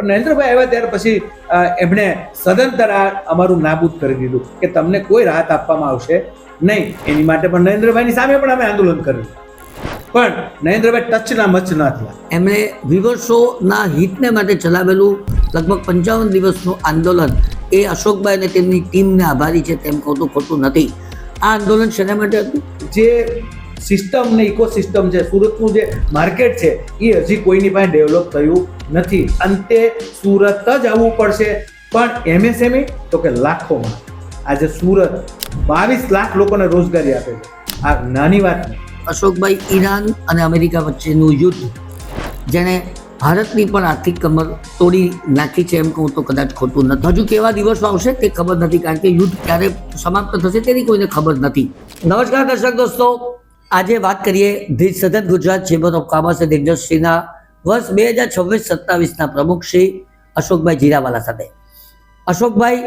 પણ નરેન્દ્રભાઈ આવ્યા ત્યાર પછી એમણે સદંતર અમારું નાબૂદ કરી દીધું કે તમને કોઈ રાહત આપવામાં આવશે નહીં. એની માટે પણ નરેન્દ્રભાઈની સામે પણ અમે આંદોલન કર્યું, પણ નરેન્દ્રભાઈ ટચના મચ ના થયા. એમણે વિવર્સોના હિતને માટે ચલાવેલું લગભગ 55 દિવસનું આંદોલન એ અશોકભાઈ અને તેમની ટીમને આભારી છે તેમ કહું તો ખોટું નથી. આ આંદોલન શેના માટે હતું? જે સિસ્ટમ ને ઇકોસિસ્ટમ છે, સુરતનું જે માર્કેટ છે એ હજી કોઈની પાસે ડેવલપ થયું નથી. અંતે સુરત જ આવવું પડશે. પણ એમએસએમઈ તો કે લાખોમાં, આજે સુરત 22 લાખ લોકોને રોજગારી આપે છે. આ નાની વાત નહીં. અશોકભાઈ, ઈરાન અને અમેરિકા વચ્ચેનું યુદ્ધ જેણે ભારતની પણ આર્થિક કમર તોડી નાખી છે એમ કહું તો કદાચ ખોટું નથી. હજુ કેવા દિવસો આવશે તે ખબર નથી, કારણ કે યુદ્ધ ક્યારે સમાપ્ત થશે તેની કોઈને ખબર નથી. નમસ્કાર દર્શક દોસ્તો, આજે વાત કરીએ the southern Gujarat chamber of commerce and ઇન્ડસ્ટ્રીના વર્ષ 2026-27ના પ્રમુખ શ્રી અશોકભાઈ જીરાવાલા સાથે. અશોકભાઈ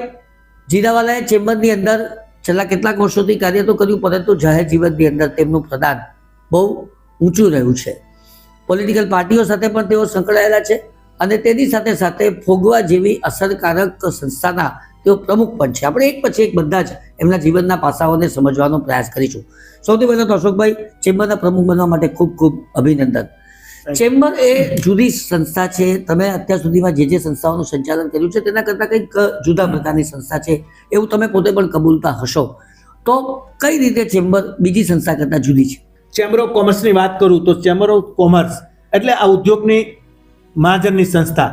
જીરાવાલાએ ચેમ્બરની અંદર છેલ્લા કેટલાક વર્ષોથી કાર્ય તો કર્યું, પરંતુ જાહેર જીવનની અંદર તેમનું પ્રદાન બહુ ઊંચું રહ્યું છે. પોલિટિકલ પાર્ટીઓ સાથે પણ તેઓ સંકળાયેલા છે અને તેની સાથે સાથે ફોગવા જેવી અસરકારક સંસ્થાના તેઓ પ્રમુખ પણ છે. આપણે એક પછી એક બધા જ એમના જીવનના પાસાઓને સમજવાનો પ્રયાસ કરીશું. સૌથી પહેલાં તો અશોકભાઈ, ચેમ્બરના પ્રમુખ બનવા માટે ખૂબ ખૂબ અભિનંદન. ચેમ્બર એ જુદી સંસ્થા છે. તમે અત્યાર સુધીમાં જે સંસ્થાઓનું સંચાલન કર્યું છે તેના કરતાં કંઈક જુદા પ્રકારની સંસ્થા છે એવું તમે પોતે પણ કબૂલતા હશો. તો કઈ રીતે ચેમ્બર બીજી સંસ્થા કરતાં જુદી છે? ચેમ્બર ઓફ કોમર્સની વાત કરું તો ચેમ્બર ઓફ કોમર્સ એટલે આ ઉદ્યોગની મહાજનની સંસ્થા,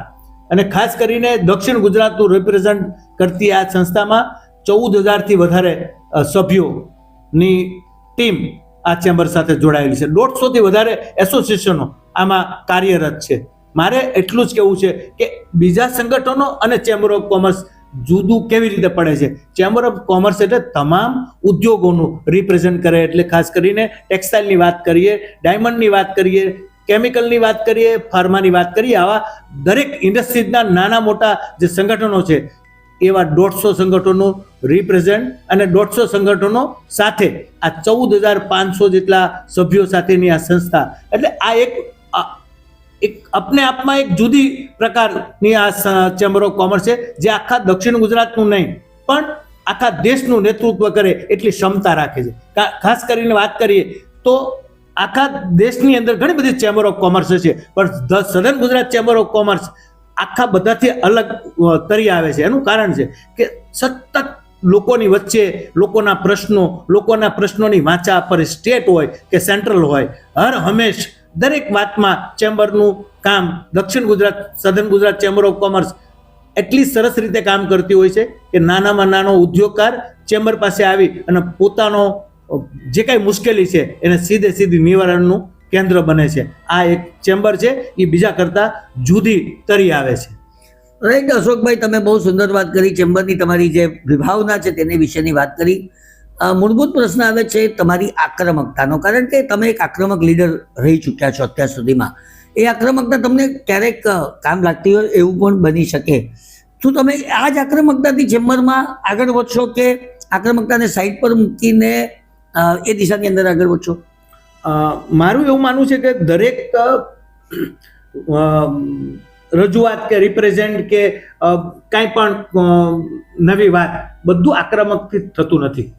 અને ખાસ કરીને દક્ષિણ ગુજરાતનું રિપ્રેઝન્ટ કરતી આ સંસ્થામાં 14,000થી વધારે સભ્યોની ટીમ આ ચેમ્બર સાથે જોડાયેલી છે. 150થી વધારે એસોસિએશનો આમાં કાર્યરત છે. મારે એટલું જ કહેવું છે કે બીજા સંગઠનો અને ચેમ્બર ઓફ કોમર્સ જુદું કેવી રીતે પડે છે. ચેમ્બર ઓફ કોમર્સ એટલે તમામ ઉદ્યોગોનું રિપ્રેઝન્ટ કરે, એટલે ખાસ કરીને ટેક્સટાઇલની વાત કરીએ, ડાયમંડની વાત કરીએ, કેમિકલની વાત કરીએ, ફાર્માની વાત કરીએ, આવા દરેક ઇન્ડસ્ટ્રીઝના નાના મોટા જે સંગઠનો છે એવા 150 સંગઠનો રિપ્રેઝન્ટ, અને 150 સંગઠનો સાથે આ 14,500 જેટલા સભ્યો સાથેની આ સંસ્થા, એટલે આ એક अपने आप में एक जुदी प्रकारनी आ चेम्बर ऑफ कॉमर्स है जे आखा दक्षिण गुजरातનું નહીં પણ આખા દેશનું નેતૃત્વ કરે એટલી ક્ષમતા રાખે છે. ખાસ કરીને વાત કરીએ તો આખા દેશની અંદર ઘણી બધી ચેમ્બર ઓફ કોમર્સ છે, પણ ધ સધન ગુજરાત ચેમ્બર ઓફ કોમર્સ આખા બધાથી અલગ તરી આવે છે. એનું કારણ છે કે સતત લોકોની વચ્ચે લોકોના પ્રશ્નોની વાંચા પર સ્ટેટ હોય કે સેન્ટ્રલ હોય, હર હંમેશ દરેક વાતમાં ચેમ્બરનું કામ દક્ષિણ ગુજરાત સધન ગુજરાત ચેમ્બર ઓફ કોમર્સ એટલી સરસ રીતે કામ કરતી હોય છે કે નાનામાં નાનો ઉદ્યોગકાર ચેમ્બર પાસે આવી અને પોતાનો જે કાંઈ મુશ્કેલી છે એને સીધી નિવારણનું કેન્દ્ર બને છે. આ એક ચેમ્બર છે એ બીજા કરતાં જુદી તરી આવે છે. રાઈટ અશોકભાઈ, તમે બહુ સુંદર વાત કરી. ચેમ્બરની તમારી જે વિભાવના છે તેની વિશેની વાત કરી. મૂળભૂત પ્રશ્ન આવે છે તમારી આક્રમકતાનો, કારણ કે તમે એક આક્રમક લીડર રહી ચૂક્યા છો અત્યાર સુધીમાં. એ આક્રમકતા તમને ક્યારેક કામ લાગતી હોય એવું પણ બની શકે. શું તમે આ જ આક્રમકતાથી ચેમ્બરમાં આગળ વધશો કે આક્રમકતાને સાઈડ પર મૂકીને એ દિશાની અંદર આગળ વધશો? મારું એવું માનવું છે કે દરેક રજૂઆત કે રિપ્રેઝન્ટ કે કાંઈ પણ નવી વાત બધું આક્રમકથી થતું નથી.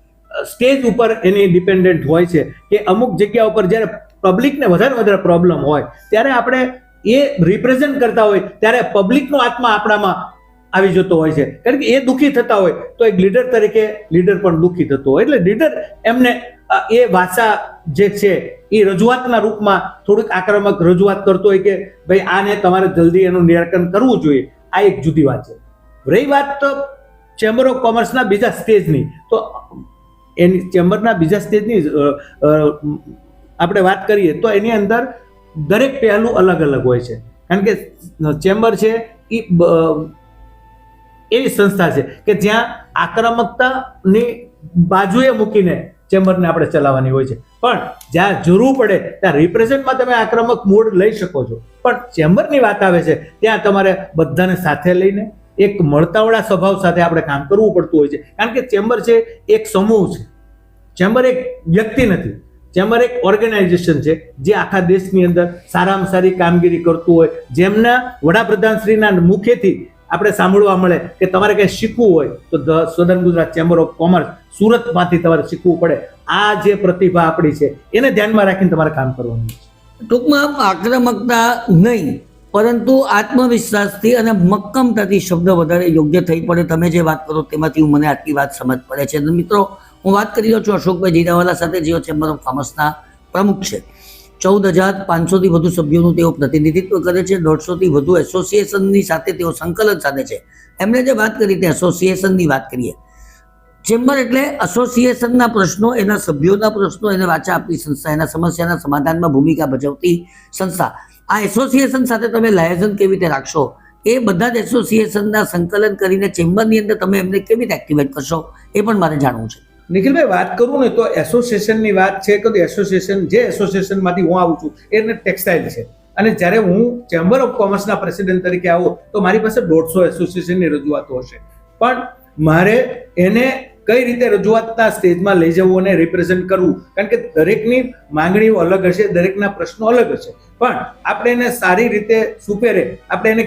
સ્ટેજ ઉપર એની ડિપેન્ડન્ટ હોય છે કે અમુક જગ્યા ઉપર જ્યારે પબ્લિકને વધારે પ્રોબ્લેમ હોય ત્યારે આપણે એ રિપ્રેઝન્ટ કરતા હોય ત્યારે પબ્લિકનો આત્મા આપણામાં આવી જતો હોય છે, કારણ કે એ દુઃખી થતા હોય તો એક લીડર તરીકે લીડર પણ દુઃખી થતો હોય, એટલે લીડર એમને એ ભાષા જે છે એ રજૂઆતના રૂપમાં થોડીક આક્રમક રજૂઆત કરતો હોય કે ભાઈ આને તમારે જલ્દી એનું નિરાકરણ કરવું જોઈએ. આ એક જુદી વાત છે. રહી વાત તો ચેમ્બર ઓફ કોમર્સના બીજા સ્ટેજની, તો એની ચેમ્બરના બીજા સ્ટેજની આપણે વાત કરીએ તો એની અંદર દરેક પહેલું અલગ હોય છે, કારણ કે ચેમ્બર છે એ એવી સંસ્થા છે કે જ્યાં આક્રમકતાની બાજુએ મૂકીને ચેમ્બરને આપણે ચલાવવાની હોય છે, પણ જ્યાં જરૂર પડે ત્યાં રિપ્રેઝન્ટમાં તમે આક્રમક મોડ લઈ શકો છો. પણ ચેમ્બરની વાત આવે છે ત્યાં તમારે બધાને સાથે લઈને એક મળતાવડા સ્વભાવ સાથે આપણે કામ કરવું પડતું હોય છે, કારણ કે ચેમ્બર છે એક સમૂહ છે. ચેમ્બર એક વ્યક્તિ નથી. ચેમ્બર એક ઓર્ગેનાઇઝેશન છે જે આખા દેશની અંદર સારામાં સારી કામગીરી કરતું હોય, જેમના વડાપ્રધાનશ્રીના મુખેથી આપણે સાંભળવા મળે કે તમારે કંઈ શીખવું હોય તો the southern Gujarat chamber of commerce સુરતમાંથી તમારે શીખવું પડે. આ જે પ્રતિભા આપણી છે એને ધ્યાનમાં રાખીને તમારે કામ કરવાનું છે. ટૂંકમાં આક્રમકતા નહીં પરંતુ આત્મવિશ્વાસથી અને મક્કમતાથી શબ્દ વધારે યોગ્ય થઈ પડે. તમે જે વાત કરો તેમાંથી મને આટલી વાત સમજ પડે છે. અને મિત્રો, હું વાત કરી રહ્યો છું અશોકભાઈ જીરાવાલા સાથે, જેઓ ચેમ્બર ઓફ કોમર્સના પ્રમુખ છે. 14,500થી વધુ સભ્યોનું તેઓ પ્રતિનિધિત્વ કરે છે. 150થી વધુ એસોસિએશનની સાથે તેઓ સંકલન સાધે છે. એમણે જે વાત કરી તે એસોસિએશનની વાત કરીએ. ચેમ્બર એટલે એસોસિએશનના પ્રશ્નો, એના સભ્યોના પ્રશ્નો, એને વાચા આપતી સંસ્થા, એના સમસ્યાના સમાધાનમાં ભૂમિકા ભજવતી સંસ્થા. આ એસોસિએશન સાથે તમે લાયઝન કેવી રીતે રાખશો, એ બધા જ એસોસિએશનના સંકલન કરીને ચેમ્બરની અંદર તમે એમને કેવી રીતે એક્ટિવેટ કરશો, એ પણ મારે જાણવું છે. નિખિલભાઈ, વાત કરું ને તો એસોસિએશનની વાત છે કે એસોસિએશનમાંથી હું આવું છું એને ટેક્સટાઇલ છે, અને જ્યારે હું ચેમ્બર ઓફ કોમર્સના પ્રેસિડેન્ટ તરીકે આવું તો મારી પાસે 150 એસોસિએશનની રજૂઆતો હશે, પણ મારે એને કઈ રીતે રજૂઆતના સ્ટેજમાં લઈ જવું અને રિપ્રેઝન્ટ કરવું, કારણ કે દરેકની માંગણીઓ અલગ હશે, દરેકના પ્રશ્નો અલગ હશે, પણ આપણે એને સારી રીતે સુપેરે આપણે એને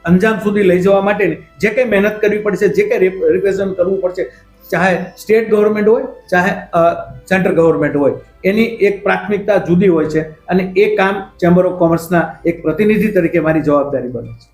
અંજામ સુધી લઈ જવા માટે જે કંઈ મહેનત કરવી પડશે, જે કંઈ રિપ્રેઝન્ટ કરવું પડશે, ચાહે સ્ટેટ ગવર્મેન્ટ હોય ચાહે સેન્ટ્રલ ગવર્મેન્ટ હોય, એની એક પ્રાથમિકતા જુદી હોય છે, અને એ કામ ચેમ્બર ઓફ કોમર્સના એક પ્રતિનિધિ તરીકે મારી જવાબદારી બને છે.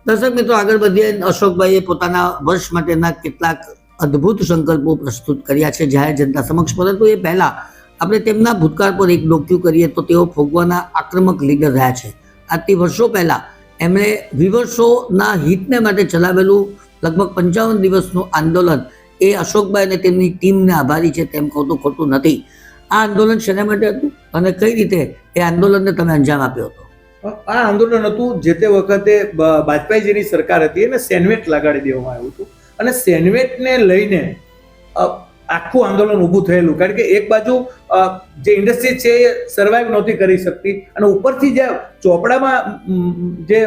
દર્શક મિત્રો, આગળ વધીએ. અશોકભાઈએ પોતાના વર્ષ માટેના કેટલાક અદ્ભુત સંકલ્પો પ્રસ્તુત કર્યા છે જાહેર જનતા સમક્ષ, પરંતુ એ પહેલા આપણે તેમના ભૂતકાળ પર એક ડોક્યુ કરીએ તો તેઓ ફોગવાના આક્રમક લીડર રહ્યા છે. આજથી વર્ષો પહેલા એમણે વિવર્સોના હિતને માટે ચલાવેલું લગભગ 55 દિવસનું આંદોલન, એ અશોકભાઈ અને તેમની ટીમને આભારી છે તેમ કહું તો ખોટું નથી. આ આંદોલન શેના માટે હતું અને કઈ રીતે એ આંદોલનને તમે અંજામ આપ્યો હતો? આ આંદોલન હતું જે તે વખતે વાજપેયીજીની સરકાર હતી એને સેન્ડવેટ લગાડી દેવામાં આવ્યું હતું, અને સેન્ડવેટને લઈને આખું આંદોલન ઊભું થયેલું, કારણ કે એક બાજુ જે ઇન્ડસ્ટ્રી છે એ સર્વાઈવ નહોતી કરી શકતી, અને ઉપરથી જે ચોપડામાં જે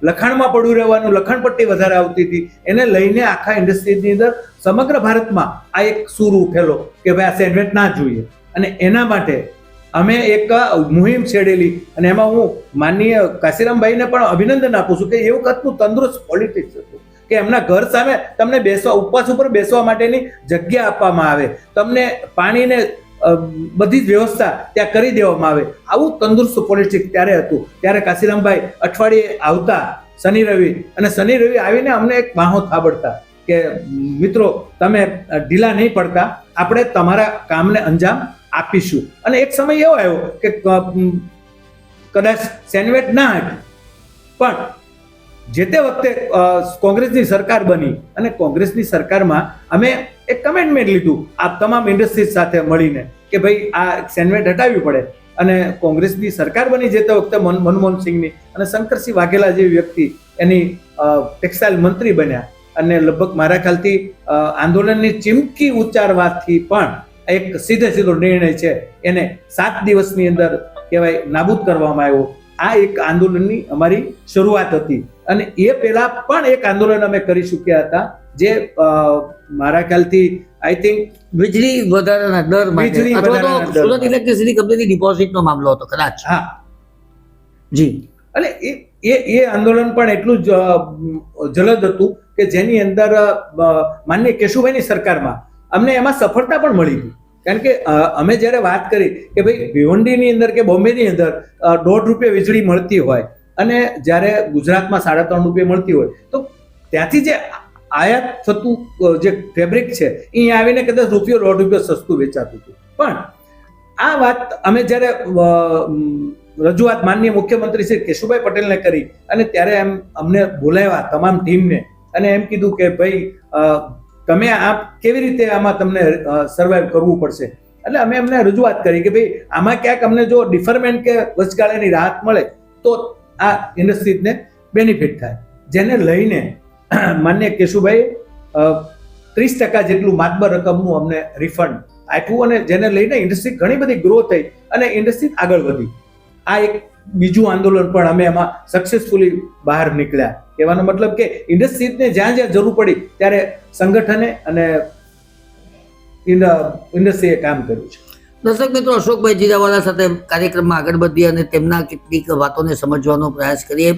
લખાણમાં પડ્યું રહેવાનું લખાણપટ્ટી વધારે આવતી હતી, એને લઈને આખા ઇન્ડસ્ટ્રીની અંદર સમગ્ર ભારતમાં આ એક સૂર ઉઠેલો કે ભાઈ આ સેન્ડવેટ ના જોઈએ, અને એના માટે અમે એક મુહિમ છેડેલી, અને એમાં હું માનનીય કાશીરામભાઈને પણ અભિનંદન આપું છું કે એ વખતનું તંદુરસ્ત પોલિટિક્સ હતું કે એમના ઘર સામે તમને બેસવા, ઉપવાસ ઉપર બેસવા માટેની જગ્યા આપવામાં આવે, તમને પાણીને બધી જ વ્યવસ્થા ત્યાં કરી દેવામાં આવે, આવું તંદુરસ્ત પોલિટિક્સ ત્યારે હતું. ત્યારે કાશીરામભાઈ અઠવાડિયે આવતા શનિ રવિ, અને શનિ રવિ આવીને અમને એક વાહો થાબડતા કે મિત્રો તમે ઢીલા નહીં પડતા, આપણે તમારા કામને અંજામ આપીશું. અને એક સમય એવો આવ્યો કે કદાચ સેન્ડવેટ ના હતી, પણ જે તે વખતે કોંગ્રેસની સરકાર બની, અને કોંગ્રેસની સરકારમાં અમે એક કમેન્ટમેન્ટ લીધું આ તમામ ઇન્ડસ્ટ્રીઝ સાથે મળીને કે ભાઈ આ સેન્ડવેટ હટાવવી પડે, અને કોંગ્રેસની સરકાર બની જે તે વખતે મનમોહન સિંહની, અને શંકરસિંહ વાઘેલા જેવી વ્યક્તિ એની ટેક્સટાઇલ મંત્રી બન્યા, અને લગભગ મારા ખ્યાલથી આંદોલનની ચીમકી ઉચ્ચારવાથી પણ એક સીધો નિર્ણય છે એને 7 દિવસની અંદર કહેવાય નાબૂદ કરવામાં આવ્યો. આ એક આંદોલનની અમારી શરૂઆત હતી, અને એ પહેલા પણ એક આંદોલન અમે કરી ચૂક્યા હતા જે મારા ખ્યાલથી આઈ થિંક વીજળી વધારાના દર માટે અથવા તો સુરત ઇલેક્ટ્રિસિટી કંપનીની ડિપોઝિટનો મામલો હતો કદાચ. હા જી. અને એ આંદોલન પણ એટલું જ જલદ હતું કે જેની અંદર માનનીય કેશુભાઈની સરકારમાં અમને એમાં સફળતા પણ મળી હતી, કારણ કે અમે જ્યારે વાત કરી કે ભાઈ ભિવંડીની અંદર કે બોમ્બેની અંદર ₹1.5 વીજળી મળતી હોય, અને જ્યારે ગુજરાતમાં ₹3.5 મળતી હોય, તો ત્યાંથી જે આયાત થતું જે ફેબ્રિક છે અહીંયા આવીને કદાચ ₹1.5 સસ્તું વેચાતું હતું. પણ આ વાત અમે જ્યારે રજૂઆત માનનીય મુખ્યમંત્રી શ્રી કેશુભાઈ પટેલને કરી, અને ત્યારે એમ અમને બોલાવ્યા તમામ ટીમને, અને એમ કીધું કે ભાઈ તમે આ કેવી રીતે આમાં તમને સર્વાઈવ કરવું પડશે. એટલે અમે એમને રજૂઆત કરી કે ભાઈ આમાં ક્યાંક અમને જો ડિફરમેન્ટ કે વચગાળાની રાહત મળે તો આ ઇન્ડસ્ટ્રીઝને બેનિફિટ થાય, જેને લઈને માનનીય કેશુભાઈ 30% જેટલું માતબર રકમનું અમને રિફંડ આપ્યું, અને જેને લઈને ઇન્ડસ્ટ્રી ઘણી બધી ગ્રો થઈ અને ઇન્ડસ્ટ્રી આગળ વધી. આ એક બીજું આંદોલન પણ અમે એમાં સક્સેસફુલી બહાર નીકળ્યા. કહેવાનો મતલબ કે ઇન્ડસ્ટ્રીઝને જ્યાં જ્યાં જરૂર પડી ત્યારે સંગઠને અને ઇન્ડસ્ટ્રીએ કામ કર્યું છે. દર્શક મિત્રો, અશોકભાઈ જીરાવાલા સાથે કાર્યક્રમમાં આગળ વધીએ અને તેમના કેટલીક વાતોને સમજવાનો પ્રયાસ કરીએ.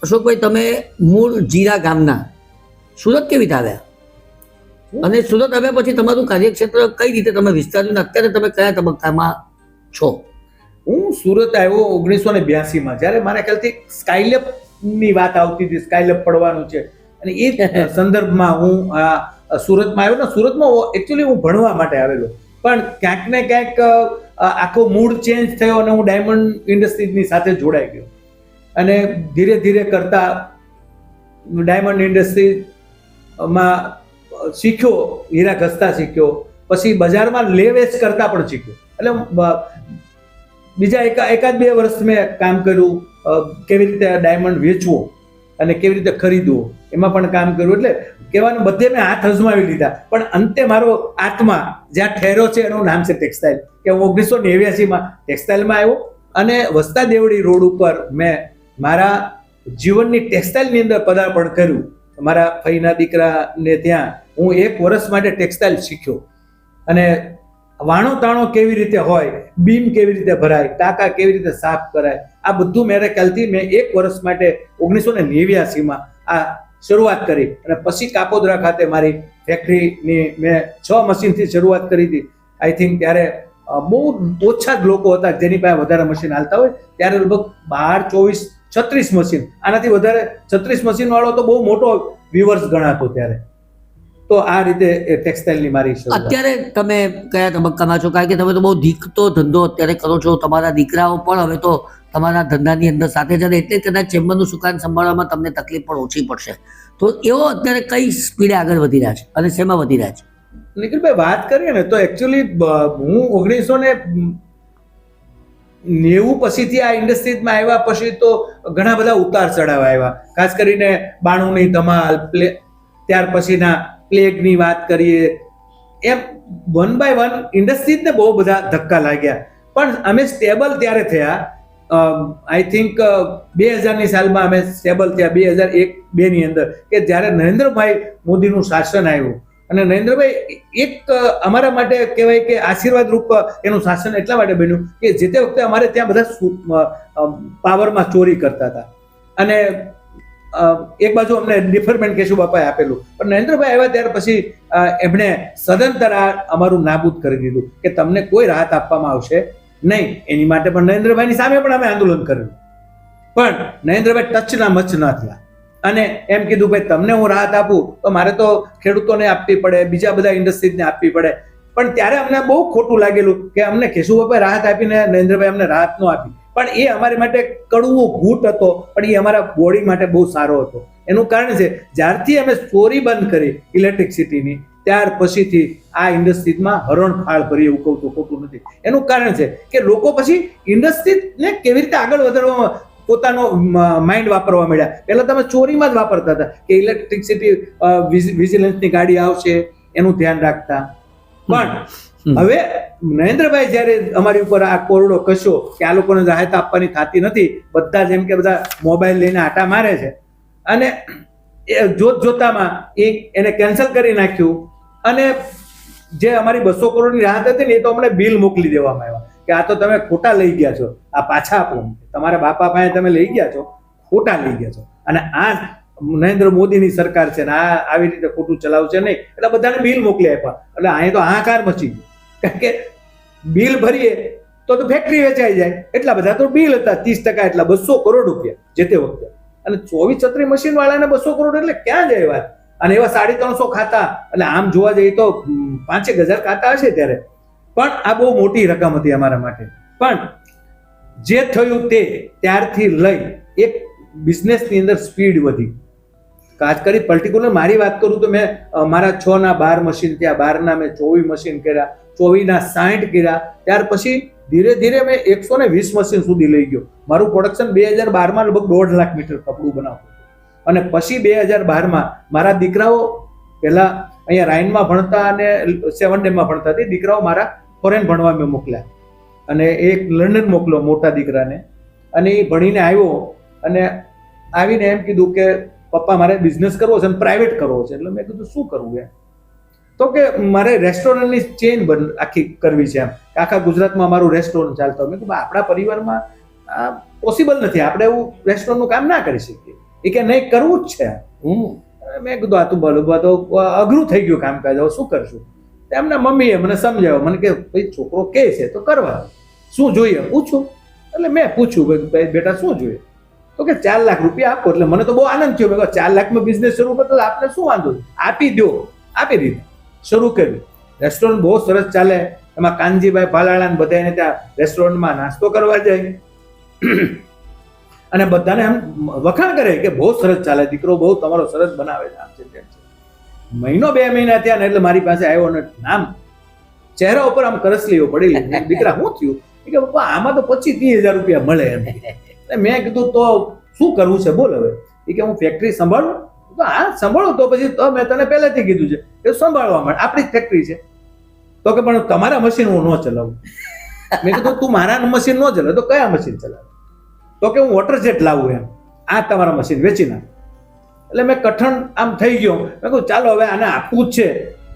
અશોકભાઈ, તમે મૂળ જીરા ગામના, સુરત કેવી રીતે આવ્યા અને સુરત આવ્યા પછી તમારું કાર્યક્ષેત્ર કઈ રીતે તમે વિસ્તાર્યું ને અત્યારે તમે કયા તબક્કામાં છો? હું સુરત આવ્યો 1982માં, જ્યારે મારા ખ્યાલથી સ્કાયલેબ ની વાત આવતી હતી, સ્કાયલેબ પડવાનું છે, અને એ સંદર્ભમાં હું સુરતમાં આવ્યો ને. સુરતમાં એકચ્યુઅલી હું ભણવા માટે આવેલો, પણ ક્યાંક ને ક્યાંક આખો મૂડ ચેન્જ થયો અને હું ડાયમંડ ઇન્ડસ્ટ્રીઝની સાથે જોડાઈ ગયો અને ધીરે ધીરે કરતા ડાયમંડ ઇન્ડસ્ટ્રીઝમાં શીખ્યો, હીરા ઘસતા શીખ્યો, પછી બજારમાં લે વેચ કરતા પણ શીખ્યો. એટલે બીજા એકાદ બે વર્ષ મેં કામ કર્યું, કેવી રીતે ડાયમંડ વેચવો અને કેવી રીતે ખરીદવો એમાં પણ કામ કર્યું. એટલે કહેવાનું બધે મેં હાથ અજમાવી લીધા, પણ અંતે મારો આત્મા જ્યાં ઠહેરો છે એનું નામ છે ટેક્સટાઇલ. કે હું 1989માં ટેક્સટાઇલમાં આવ્યો અને વસ્તા દેવડી રોડ ઉપર મેં મારા જીવનની ટેક્સટાઇલની અંદર પદાર્પણ કર્યું. મારા ફઈના દીકરાને ત્યાં હું 1 વર્ષ માટે ટેક્સટાઇલ શીખ્યો અને વાણો તાણો કેવી રીતે હોય, બીમ કેવી રીતે ભરાય, ટાંકા કેવી રીતે સાફ કરાય, આ બધું મેરે ખ્યાલથી મેં 1 વર્ષ માટે 1989માં આ શરૂઆત કરી. અને પછી કાપોદ્રા ખાતે મારી ફેક્ટરીની મેં 6 મશીનથી શરૂઆત કરી હતી. આઈ થિંક ત્યારે બહુ ઓછા જ લોકો હતા જેની પાસે વધારે મશીન હાલતા હોય. ત્યારે લગભગ 12, 24, 36 મશીન, આનાથી વધારે 36 મશીન વાળો તો બહુ મોટો વ્યુઅર્સ ગણાતો ત્યારે. તો આ રીતે ટેક્સટાઇલની મારી શરૂઆત. અત્યારે તમે કયા તબક્કામાં છો? કારણ કે તમે તો બહુ ધીકતો ધંધો અત્યારે કરો છો, તમારા દીકરાઓ પણ હવે તો તમારા ધંધાની અંદર સાથે છે, એટલે કદાચ ચેમ્બરનું સુકાન સંભાળવામાં તમને તકલીફ પણ ઓછી પડશે. તો એવો અત્યારે કઈ સ્પીડે આગળ વધી રહ્યા છે અને શેમાં વધી રહ્યા છે? નિખિલભાઈ, વાત કરીએ ને તો એકચ્યુઅલી હું 1990 પછીથી આ ઇન્ડસ્ટ્રીઝમાં આવ્યા પછી તો ઘણા બધા ઉતાર ચઢાવ આવ્યા. ખાસ કરીને 92ની ધમાલ, ત્યાર પછીના પ્લેગની વાત કરીએ, એમ 1 by 1 ઇન્ડસ્ટ્રીઝને બહુ બધા ધક્કા લાગ્યા. પણ અમે સ્ટેબલ ત્યારે થયા, આઈ થિંક 2000ની સાલમાં અમે સ્ટેબલ થયા, 2001-2ની અંદર, કે જ્યારે નરેન્દ્રભાઈ મોદીનું શાસન આવ્યું. અને નરેન્દ્રભાઈ એક અમારા માટે કહેવાય કે આશીર્વાદ રૂપ એનું શાસન એટલા માટે બન્યું કે જે તે વખતે અમારે ત્યાં બધા પાવરમાં ચોરી કરતા હતા અને એક બાજુ અમને ડિફરમેન્ટ કેશુબાપાએ આપેલું, પણ નરેન્દ્રભાઈ આવ્યા ત્યાર પછી એમણે સદંતર અમારું નાબૂદ કરી દીધું કે તમને કોઈ રાહત આપવામાં આવશે નહીં. એની માટે પણ નરેન્દ્રભાઈની સામે પણ અમે આંદોલન કર્યું, પણ નરેન્દ્રભાઈ ટચના મચ ન થયા અને એમ કીધું ભાઈ તમને હું રાહત આપું તો મારે તો ખેડૂતોને આપવી પડે, બીજા બધા ઇન્ડસ્ટ્રીઝને આપવી પડે. પણ ત્યારે અમને બહુ ખોટું લાગેલું કે અમને કેશુબાપાએ રાહત આપીને નરેન્દ્રભાઈ અમને રાહત ન આપી. પણ એ અમારી માટે કડવો ઘૂંટ હતો, પણ એ અમારા બોડી માટે બહુ સારો હતો. એનું કારણ છે જ્યારથી અમે ચોરી બંધ કરી ઇલેક્ટ્રિસિટીની, ત્યાર પછીથી આ ઇન્ડસ્ટ્રીઝમાં હરણફાળ ભરી, એવું કહું તો ખોટું નથી. એનું કારણ છે કે લોકો પછી ઇન્ડસ્ટ્રીઝને કેવી રીતે આગળ વધારવામાં પોતાનો માઇન્ડ વાપરવા મળ્યા. પહેલા તમે ચોરીમાં જ વાપરતા હતા કે ઇલેક્ટ્રિસિટી વિજિલન્સની ગાડી આવશે એનું ધ્યાન રાખતા. પણ હવે નરેન્દ્રભાઈ જ્યારે અમારી ઉપર આ કોરડો કસ્યો કે આ લોકોને રાહત આપવાની થતી નથી, બધા જેમ કે બધા મોબાઈલ લઈને આટા મારે છે, અને જોતામાં એને કેન્સલ કરી નાખ્યું. અને જે અમારી 200 કરોડની રાહત હતી ને, એ તો અમને બિલ મોકલી દેવામાં આવ્યા કે આ તો તમે ખોટા લઈ ગયા છો, આ પાછા આપો, તમારા બાપા પાસે તમે લઈ ગયા છો, ખોટા લઈ ગયા છો. અને આ નરેન્દ્ર મોદીની સરકાર છે ને આ આવી રીતે ખોટું ચલાવશે નહીં, એટલે બધાને બિલ મોકલી આપ્યા. એટલે અહીંયા તો હાહાકાર મચી ગયો, કારણ કે બિલ ભરીએ તો ફેક્ટરી વેચાઈ જાય, એટલા બધા તો બિલ હતા, 30% એટલા 200 કરોડ રૂપિયા જે તે વખતે. અને 24-36 મશીન વાળાને 200 કરોડ એટલે ક્યાં જાય વાત? અને એવા 350 ખાતા, એટલે આમ જોવા જઈએ તો 5,000 ખાતા હશે ત્યારે. પણ આ બહુ મોટી રકમ હતી અમારા માટે. પણ જે થયું તે ત્યારથી લઈ એક બિઝનેસની અંદર સ્પીડ વધી. ખાસ કરી પર્ટિક્યુલર મારી વાત કરું તો મેં મારા 6ના 12 મશીન થયા, 12ના મેં 24 મશીન કર્યા, 24ના 60 કર્યા. ત્યાર પછી ધીરે ધીરે મેં 120 મશીન સુધી લઈ ગયો. મારું પ્રોડક્શન 2012માં લગભગ 1.5 લાખ મીટર કપડું બનાવતું. અને પછી 2012માં મારા દીકરાઓ પહેલા અહીંયા રાયનમાં ભણતા અને 7 ડેમાં ભણતા હતી. દીકરાઓ મારા ફોરેન ભણવા મેં મોકલ્યા અને એક લંડન મોકલો મોટા દીકરાને. અને એ ભણીને આવ્યો અને આવીને એમ કીધું કે પપ્પા મારે બિઝનેસ કરવો છે અને પ્રાઇવેટ કરવો છે. એટલે મેં કીધું શું કરવું એમ? તો તો કે મારે રેસ્ટોરન્ટની ચેઇન આખી કરવી છે, એમ આખા ગુજરાતમાં મારું રેસ્ટોરન્ટ ચાલતો. મેં કીધું આપણા પરિવારમાં પોસિબલ નથી, આપણે એવું રેસ્ટોરન્ટનું કામ ના કરી શકીએ. એ કે નહીં, કરવું જ છે. મેં કીધું આ તું બોલું તો અઘરું થઈ ગયું કામકાજ, હવે શું કરશું? એમના મમ્મીએ મને સમજાવ્યો, મને કે ભાઈ છોકરો કે છે તો કરવા, શું જોઈએ પૂછું. એટલે મેં પૂછ્યું ભાઈ બેટા શું જોઈએ? તો કે 4 લાખ રૂપિયા આપો. એટલે મને તો બહુ આનંદ થયો. મેં કહ્યું 4 લાખમાં બિઝનેસ શરૂ કરતો આપને શું વાંધો? આપી દો. આપી દીધું, શરૂ કર્યું. રેસ્ટોરન્ટ બહુ સરસ ચાલે. એમાં કાનજીભાઈ ભાલાળા બધાને ત્યાં રેસ્ટોરન્ટમાં નાસ્તો કરવા જાય અને બધાને એમ વખાણ કરે કે બહુ સરસ ચાલે, દીકરો બહુ તમારો સરસ બનાવે છે, આમ છે તેમ છે. મહિનો 2 મહિના થયા ને એટલે મારી પાસે આવ્યો ને નામ ચહેરા ઉપર આમ કરસલીઓ પડી. દીકરા શું થયું? કે પપ્પા આમાં તો 25-30 હજાર રૂપિયા મળે એમ. મેં કીધું તો શું કરવું છે બોલ હવે. એ કે હું ફેક્ટરી સંભાળું. તો હા સંભાળો તો પછી તો મેં તને પહેલેથી કીધું છે કે સંભાળવા માટે, આપણી જ ફેક્ટરી છે. તો કે પણ તમારા મશીન હું ન ચલાવું. મેં કીધું તું મારા મશીન ન ચલાવે તો કયા મશીન ચલાવે? તો કે હું વોટર જેટ લાવું એમ, આ તમારા મશીન વેચી નાખ. એટલે મેં કઠણ આમ થઈ ગયો. મેં કહ્યું ચાલો હવે આને આપવું જ છે,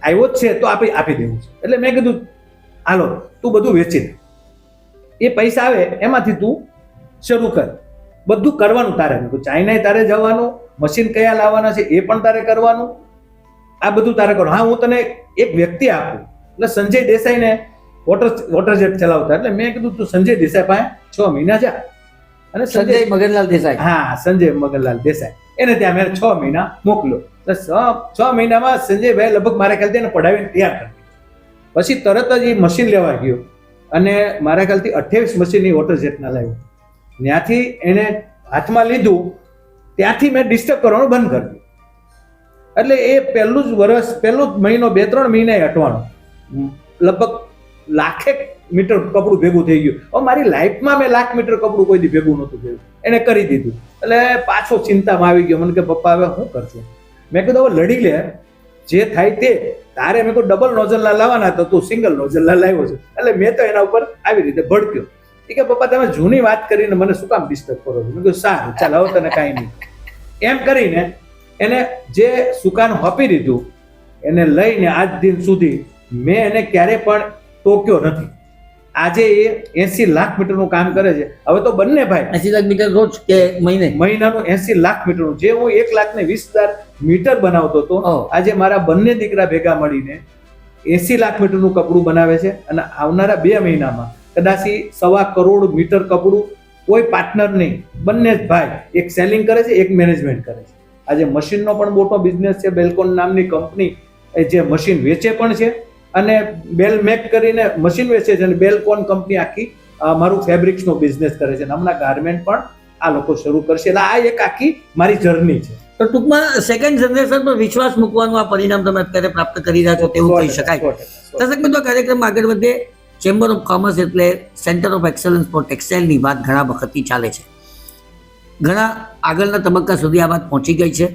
આવ્યો જ છે તો આપી દેવું છે. એટલે મેં કીધું હાલો તું બધું વેચી દે, એ પૈસા આવે એમાંથી તું શરૂ કર, બધું કરવાનું તારે. મેં કહ્યું ચાઇના તારે જવાનું, મશીન કયા લાવવાના છે એ પણ તારે કરવાનું, આ બધું તારે કરવાનું. હા હું તને એક વ્યક્તિ આપું. એટલે સંજય દેસાઈને વોટર જેટ ચલાવતા. એટલે મેં કીધું તું સંજય દેસાઈ પાસે 6 મહિના જા. અને સંજય મગનલાલ દેસાઈ, હા સંજય મગનલાલ દેસાઈ, એને ત્યાં મેં 6 મહિના મોકલ્યો. 6 મહિનામાં સંજયભાઈ લગભગ મારા ખ્યાલથી એને પઢાવીને તૈયાર કરી. પછી તરત જ એ મશીન લેવા ગયો અને મારા ખ્યાલથી 28 મશીનની વોટર જેટના લાવ્યો. ત્યાંથી એને હાથમાં લીધું, ત્યાંથી મેં ડિસ્ટર્બ કરવાનું બંધ કરી દીધું. એટલે એ પહેલું જ વર્ષ, પહેલો જ મહિનો 2-3 મહિના હટવાનું, લગભગ 1 લાખ મીટર કપડું ભેગું થઈ ગયું. હવે મારી લાઈફમાં મેં 1 લાખ મીટર કપડું કોઈ દી ભેગું નહોતું થયું. એને કરી દીધું. એટલે પાછો ચિંતામાં આવી ગયો. મને કે પપ્પા હવે શું કરશું? મેં કીધું હવે લડી લે, જે થાય તે. તારે મેં કહ્યું ડબલ નોઝલના લાવવાના તો તું સિંગલ નોઝલના લાવ્યો છે. એટલે મેં તો એના ઉપર આવી રીતે ભડક્યો. કે પપ્પા તમે જૂની વાત કરીને મને શું કામ ડિસ્ટર્બ કરો છો? મેં કહ્યું સારું ચાલ હવે તને કાંઈ નહીં. એમ કરીને એને જે સુકાન હોપી દીધું, એને લઈને આજ દિન સુધી મેં એને ક્યારે પણ ટોક્યો નથી. આજે એ 80 લાખ મીટરનું કામ કરે છે. હવે તો બંને ભાઈ 80 લાખ મીટર રોજ કે મહિનાનું 80 લાખ મીટરનું, જે હું 1,20,000 મીટર બનાવતો હતો, આજે મારા બંને દીકરા ભેગા મળીને 80 લાખ મીટરનું કપડું બનાવે છે. અને આવનારા 2 મહિનામાં કદાચ 1.25 કરોડ મીટર કપડું, કોઈ પાર્ટનર નહીં, બંને જ ભાઈ, એક સેલિંગ કરે છે, એક મેનેજમેન્ટ કરે છે. આજે મશીનનો પણ મોટો બિઝનેસ છે. બેલકોન નામની કંપની જે મશીન વેચે પણ છે અને બેલ મેક કરીને મશીન વેચે છે. અને બેલકોન કંપની આખી મારું ફેબ્રિક્સનો બિઝનેસ કરે છે. હમણાં ગાર્મેન્ટ પણ આ લોકો શરૂ કરશે. એટલે આ એક આખી મારી જર્ની છે. તો ટૂંકમાં સેકન્ડ જનરેશન પર વિશ્વાસ મૂકવાનું આ પરિણામ તમે અત્યારે પ્રાપ્ત કરી રહ્યા છો તેવું કહી શકાય. દર્શક મિત્રો, કાર્યક્રમમાં આગળ વધે. ચેમ્બર ઓફ કોમર્સ એટલે સેન્ટર ઓફ એક્સલન્સ ફોર ટેક્સટાઇલની વાત ઘણા વખતથી ચાલે છે. ઘણા આગળના તબક્કા સુધી આ વાત પહોંચી ગઈ છે,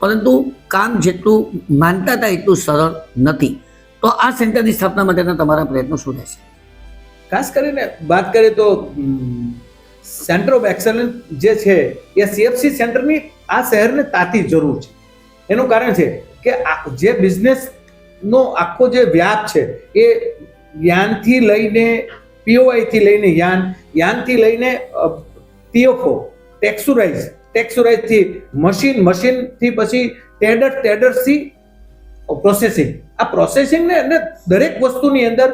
પરંતુ કામ જેટલું માનતા હતા એટલું સરળ નથી. તો આ સેન્ટરની સ્થાપના માટેના તમારા પ્રયત્નો શું રહેશે? ખાસ કરીને વાત કરીએ તો સેન્ટર ઓફ એક્સલન્સ જે છે એ CFC સેન્ટરની આ શહેરને તાતી જરૂર છે. એનું કારણ છે કે જે બિઝનેસનો આખો જે વ્યાપ છે એ યાનથી લઈને POI થી લઈને યાનથી લઈને TFO, ટેક્સુરાઇઝથી મશીનથી પછી ટેડર્સથી પ્રોસેસિંગ. આ પ્રોસેસિંગ ને દરેક વસ્તુની અંદર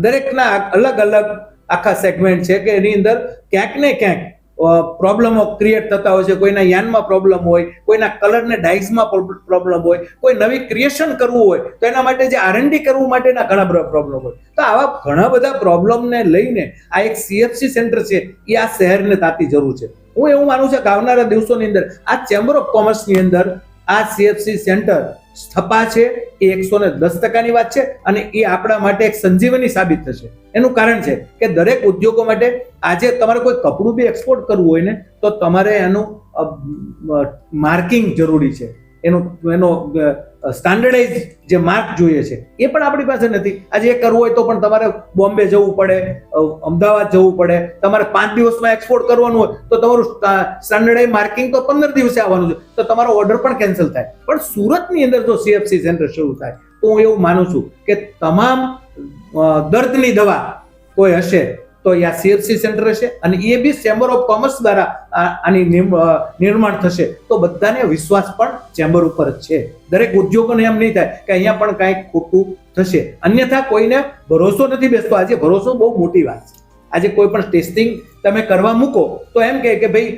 દરેકના અલગ અલગ આખા સેગમેન્ટ છે કે એની અંદર ક્યાંક ને ક્યાંક પ્રોબ્લેમો ક્રિએટ થતા હોય છે. કોઈના યાનમાં પ્રોબ્લેમ હોય, કોઈના કલર ને ડાઇઝમાં પ્રોબ્લેમ હોય, કોઈ નવી ક્રિએશન કરવું હોય તો એના માટે જે R&D કરવું માટેના ઘણા બધા પ્રોબ્લેમ હોય. તો આવા ઘણા બધા પ્રોબ્લેમને લઈને આ એક CFC સેન્ટર છે એ આ શહેરને તાતી જરૂર છે. હું એવું માનું છું કે આવનારા દિવસોની અંદર આ ચેમ્બર ઓફ કોમર્સની અંદર આ CFC સેન્ટર સ્થપા છે એ 110%ની વાત છે. અને એ આપણા માટે એક સંજીવની સાબિત થશે. એનું કારણ છે કે દરેક ઉદ્યોગો માટે આજે તમારે કોઈ કપડું બી એક્સપોર્ટ કરવું હોય ને તો તમારે એનું માર્કિંગ જરૂરી છે. એનો સ્ટાન્ડર્ડાઇઝ જે માર્ક જોઈએ છે એ પણ આપણી પાસે નથી. આજે એ કરવું હોય તો પણ તમારે બોમ્બે જવું પડે, અમદાવાદ જવું પડે. તમારે 5 દિવસમાં એક્સપોર્ટ કરવાનું હોય તો તમારું સ્ટાન્ડર્ડાઇઝ માર્કિંગ તો 15 દિવસે આવવાનું છે, તો તમારો ઓર્ડર પણ કેન્સલ થાય. પણ સુરતની અંદર જો CFC સેન્ટર શરૂ થાય તો હું એવું માનું છું કે તમામ દર્દની દવા કોઈ હશે તો આ CFC સેન્ટર હશે, અને એ બી ચેમ્બર ઓફ કોમર્સ દ્વારા આની નિર્માણ થશે તો બધાને વિશ્વાસ પણ ચેમ્બર ઉપર જ છે. દરેક ઉદ્યોગોને એમ નહીં થાય કે અહીંયા પણ કાંઈક ખોટું થશે, અન્યથા કોઈને ભરોસો નથી બેસતો. આજે ભરોસો બહુ મોટી વાત છે. આજે કોઈ પણ ટેસ્ટિંગ તમે કરવા મૂકો તો એમ કે ભાઈ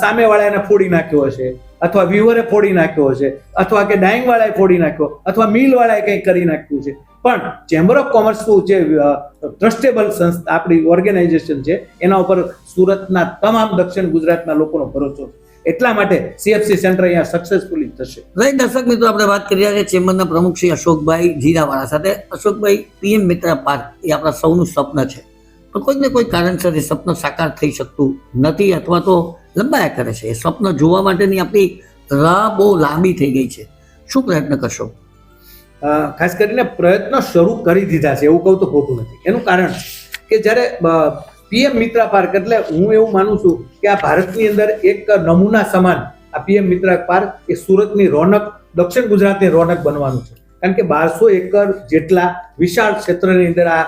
સામેવાળા એને ફોડી નાખ્યો હશે, અથવા વ્યુઅરે ફોડી નાખ્યો હશે, અથવા કે ડાઇંગ વાળાએ ફોડી નાખ્યો, અથવા મિલ વાળાએ કંઈક કરી નાખ્યું છે. પણ ચેમ્બર ઓફ કોમર્સનું જે ટ્રસ્ટેબલ સંસ્થા આપણી ઓર્ગેનાઇઝેશન છે એના ઉપર સુરતના તમામ દક્ષિણ ગુજરાતના લોકોનો ભરોસો છે. એટલા માટે CFC સેન્ટર અહીંયા સક્સેસફુલી થશે. રાઈટ, દર્શક મિત્રો, આપણે વાત કરી રહ્યા છીએ ચેમ્બરના પ્રમુખ શ્રી અશોકભાઈ જીરાવાળા સાથે. અશોકભાઈ, PM મિત્ર પાર્ક એ આપણા સૌનું સ્વપ્ન છે, પણ કોઈક ને કોઈ કારણસર એ સ્વપ્ન સાકાર થઈ શકતું નથી અથવા તો લંબાયા કરે છે. એ સ્વપ્ન જોવા માટેની આપણી રાહ બહુ લાંબી થઈ ગઈ છે. શું પ્રયત્ન કરશો? ખાસ કરીને પ્રયત્નો શરૂ કરી દીધા છે, એવું કહું તો ખોટું નથી. એનું કારણ કે જ્યારે PM મિત્ર પાર્ક, એટલે હું એવું માનું છું કે આ ભારતની અંદર એક નમૂના સમાન આ PM મિત્ર પાર્ક એ સુરતની રોનક, દક્ષિણ ગુજરાતની રોનક બનવાનું છે. કારણ કે 1200 એકર જેટલા વિશાળ ક્ષેત્રની અંદર આ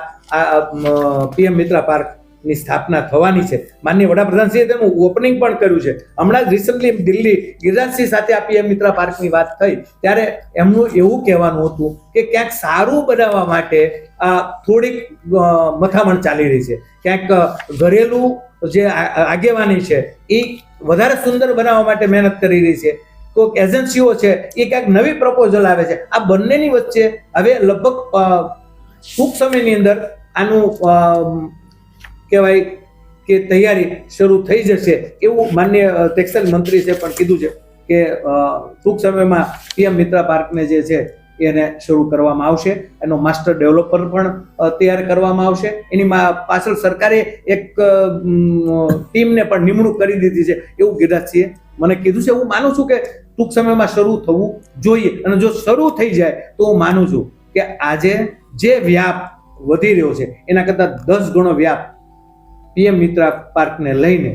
PM મિત્ર પાર્કની સ્થાપના થવાની છે. માનનીય વડાપ્રધાનશ્રીએ તેનું ઓપનિંગ પણ કર્યું છે. હમણાં જ રિસન્ટલી દિલ્હી ગિરિરાજસિંહ સાથે આ PM મિત્ર પાર્કની વાત થઈ ત્યારે એમનું એવું કહેવાનું હતું કે ક્યાંક સારું બનાવવા માટે થોડીક મથામણ ચાલી રહી છે. ક્યાંક ઘરેલું જે આગેવાની છે એ વધારે સુંદર બનાવવા માટે મહેનત કરી રહી છે. કોઈક એજન્સીઓ છે એ ક્યાંક નવી પ્રપોઝલ આવે છે. આ બંનેની વચ્ચે હવે લગભગ ટૂંક સમયની અંદર આનું કહેવાય કે તૈયારી શરૂ થઈ જશે એવું માનનીય ટેક્સટાઇલ મંત્રીએ પણ કીધું છે કે ટૂંક સમયમાં PM મિત્ર પાર્કને જે છે એને શરૂ કરવામાં આવશે. એનો માસ્ટર ડેવલપર પણ તૈયાર કરવામાં આવશે. એની પાછળ સરકારે એક ટીમને પણ નિમણૂક કરી દીધી છે એવું ગિરિરાજસિંહે મને કીધું છે. હું માનું છું કે ટૂંક સમયમાં શરૂ થવું જોઈએ, અને જો શરૂ થઈ જાય તો હું માનું છું કે આજે જે વ્યાપ વધી રહ્યો છે એના કરતાં 10 ગણો વ્યાપ PM મિત્ર પાર્કને લઈને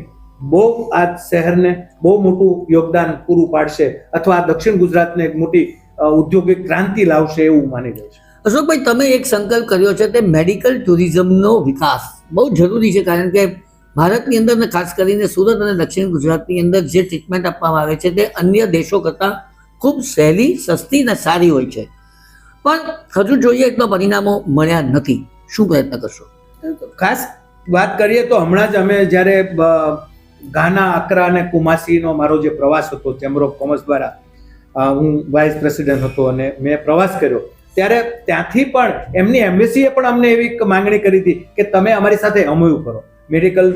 બહુ આ શહેરને બહુ મોટું યોગદાન પૂરું પાડશે, અથવા દક્ષિણ ગુજરાતને એક મોટી ઔદ્યોગિક ક્રાંતિ લાવશે એવું માની રહ્યો છે. અશોકભાઈ, તમે એક સંકલ્પ કર્યો છે તે મેડિકલ ટુરિઝમનો વિકાસ બહુ જરૂરી છે, કારણ કે ભારતની અંદર ને ખાસ કરીને સુરત અને દક્ષિણ ગુજરાતની અંદર જે ટ્રીટમેન્ટ આપવામાં આવે છે તે અન્ય દેશો કરતાં ખૂબ સહેલી, સસ્તી અને સારી હોય છે, પણ હજુ જોઈએ એટલા પરિણામો મળ્યા નથી. શું પ્રયત્ન કરશો? ખાસ વાત કરીએ તો હમણાં જ અમે જ્યારે ગાના, અક્રા અને કુમાસીનો મારો જે પ્રવાસ હતો ચેમ્બર ઓફ કોમર્સ દ્વારા, હું વાઇસ પ્રેસિડેન્ટ હતો અને મેં પ્રવાસ કર્યો, ત્યારે ત્યાંથી પણ એમની એમ્બેસીએ પણ અમને એવી માંગણી કરી હતી કે તમે અમારી સાથે MOU કરો, મેડિકલ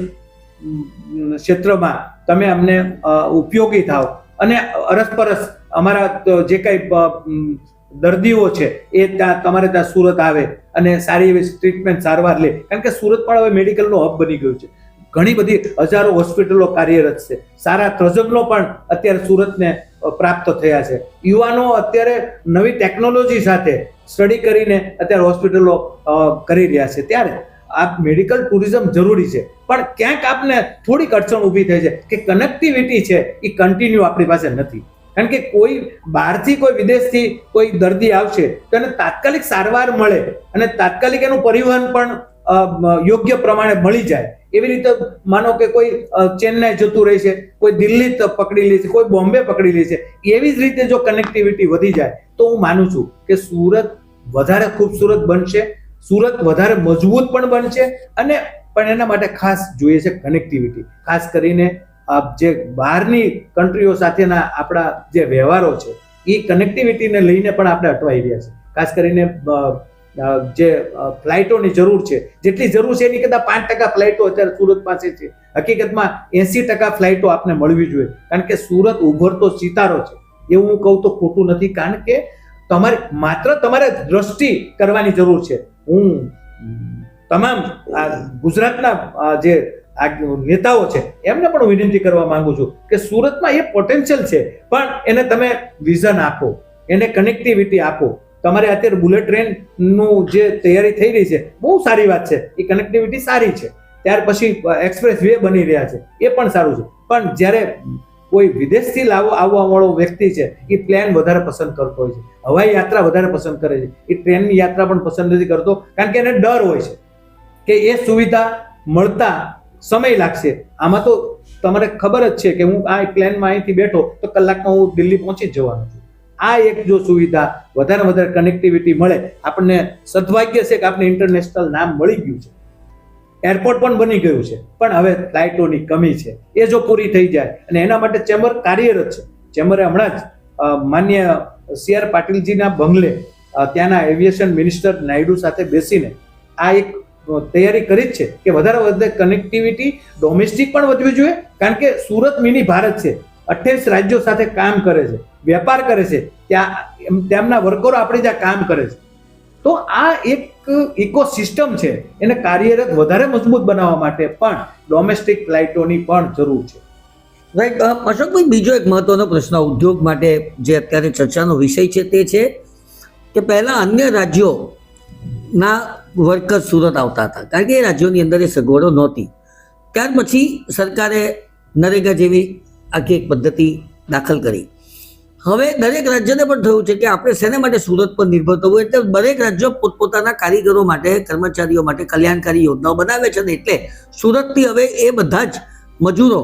ક્ષેત્રમાં તમે અમને ઉપયોગી થાવ, અને અરસપરસ અમારા જે કંઈ દર્દીઓ છે એ તમારે ત્યાં સુરત આવે અને સારી એવી ટ્રીટમેન્ટ સારવાર લે. કારણ કે સુરત પણ હવે મેડિકલનો હબ બની ગયું છે. ઘણી બધી હજારો હોસ્પિટલો કાર્યરત છે. સારા તજજ્ઞો પણ અત્યારે સુરતને પ્રાપ્ત થયા છે. યુવાનો અત્યારે નવી ટેકનોલોજી સાથે સ્ટડી કરીને અત્યારે હોસ્પિટલો કરી રહ્યા છે. ત્યારે આ મેડિકલ ટુરિઝમ જરૂરી છે, પણ ક્યાંક આપને થોડીક અડચણ ઊભી થઈ છે કે કનેક્ટિવિટી છે એ કન્ટિન્યુ આપણી પાસે નથી. કારણ કે કોઈ બહારથી, કોઈ વિદેશથી કોઈ દર્દી આવશે તો એને તાત્કાલિક સારવાર મળે અને તાત્કાલિક એનું પરિવહન પણ યોગ્ય પ્રમાણે મળી જાય. એવી રીતે માનો કે કોઈ ચેન્નાઈ જતું રહે છે, કોઈ દિલ્હી પકડી લે છે, કોઈ બોમ્બે પકડી લે છે, એવી જ રીતે જો કનેક્ટિવિટી વધી જાય તો હું માનું છું કે સુરત વધારે ખૂબસૂરત બનશે, સુરત વધારે મજબૂત પણ બનશે. અને પણ એના માટે ખાસ જોઈએ છે કનેક્ટિવિટી. ખાસ કરીને જે બહારની કન્ટ્રીઓ સાથેના આપણા જે વ્યવહારો છે એ કનેક્ટિવિટીને લઈને પણ આપણે અટવાઈ રહ્યા છે. ખાસ કરીને જે ફ્લાઇટોની જરૂર છે, જેટલી જરૂર છે એની કરતાં 5% ફ્લાઇટો અત્યારે સુરત પાસે છે. હકીકતમાં 80% ફ્લાઇટો આપને મળવી જોઈએ, કારણ કે સુરત ઉભરતો સિતારો છે એવું હું કહું તો ખોટું નથી. કારણ કે તમારે દ્રષ્ટિ કરવાની જરૂર છે. હું તમામ ગુજરાતના જે નેતાઓ છે એમને પણ વિનંતી કરવા માંગુ છું કે સુરતમાં એ પોટેન્શિયલ છે, પણ એને તમે વિઝન આપો, એને કનેક્ટિવિટી આપો. તમારે અત્યારે બુલેટ ટ્રેનનું જે તૈયારી થઈ રહી છે બહુ સારી વાત છે, એ કનેક્ટિવિટી સારી છે. ત્યાર પછી એક્સપ્રેસ વે બની રહ્યા છે એ પણ સારું છે, પણ જ્યારે કોઈ વિદેશથી આવવા વાળો વ્યક્તિ છે એ પ્લેન વધારે પસંદ કરતો હોય છે, હવાઈ યાત્રા વધારે પસંદ કરે છે, એ ટ્રેનની યાત્રા પણ પસંદ નથી કરતો, કારણ કે એને ડર હોય છે કે એ સુવિધા મળતા સમય લાગશે. આમાં તો તમારે ખબર જ છે કે હું આ પ્લેનમાં અહીંથી બેઠો તો કલાકમાં હું દિલ્હી પહોંચી જ જવાનો છું. આ એક જો સુવિધા વધારે કનેક્ટિવિટી મળે, આપણને સદભાગ્ય છે કે આપણે ઇન્ટરનેશનલ નામ મળી ગયું છે, એરપોર્ટ પણ બની ગયું છે, પણ હવે ફ્લાઇટોની કમી છે. એ જો પૂરી થઈ જાય અને એના માટે ચેમ્બર કાર્યરત છે. ચેમ્બરે હમણાં જ માન્ય CR પાટીલજીના બંગલે ત્યાંના એવિએશન મિનિસ્ટર નાયડુ સાથે બેસીને આ એક તૈયારી કરી જ છે કે વધારે કનેક્ટિવિટી ડોમેસ્ટિક પણ વધવી જોઈએ, કારણ કે સુરત મિની ભારત છે, 28 રાજ્યો સાથે કામ કરે છે, વેપાર કરે છે, ત્યાં તેમના વર્કરો આપણે જ્યાં કામ કરે છે. તો આ એક ઇકોસિસ્ટમ છે, એને કાર્યરત વધારે મજબૂત બનાવવા માટે પણ ડોમેસ્ટિક ફ્લાઇટોની પણ જરૂર છે. રાઈટ. અશોકભાઈ, બીજો એક મહત્વનો પ્રશ્ન ઉદ્યોગ માટે જે અત્યારે ચર્ચાનો વિષય છે તે છે કે પહેલા અન્ય રાજ્યોના વર્કર સુરત આવતા હતા, કારણ કે એ રાજ્યોની અંદર એ સગવડો નહોતી. ત્યાર પછી સરકારે નરેગા જેવી આખી એક પદ્ધતિ દાખલ કરી. હવે દરેક રાજ્યને પણ થયું છે કે આપણે શેના માટે સુરત પર નિર્ભર થવું, એટલે દરેક રાજ્યો પોતપોતાના કારીગરો માટે, કર્મચારીઓ માટે કલ્યાણકારી યોજનાઓ બનાવે છે, ને એટલે સુરતથી હવે એ બધા જ મજૂરો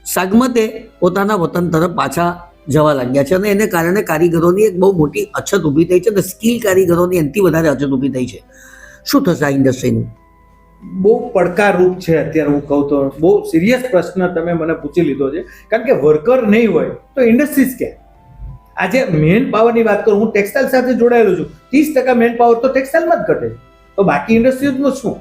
સાગમતે પોતાના વતન તરફ પાછા જવા લાગ્યા છે, અને એને કારણે કારીગરોની એક બહુ મોટી અછત ઊભી થઈ છે, અને સ્કિલ કારીગરોની એનાથી વધારે અછત ઊભી થઈ છે. શું થશે આ ઇન્ડસ્ટ્રીનું? બહુ પડકારરૂપ છે અત્યારે. હું કહું તો બહુ સિરિયસ પ્રશ્ન તમે મને પૂછી લીધો છે, કારણ કે વર્કર નહીં હોય તો ઇન્ડસ્ટ્રીઝ ક્યાં? આજે મેન પાવરની વાત કરું, હું ટેક્સટાઇલ સાથે જોડાયેલો છું, 30% મેન પાવર તો ટેક્સટાઇલમાં જ ઘટે, તો બાકી ઇન્ડસ્ટ્રીઝનું શું?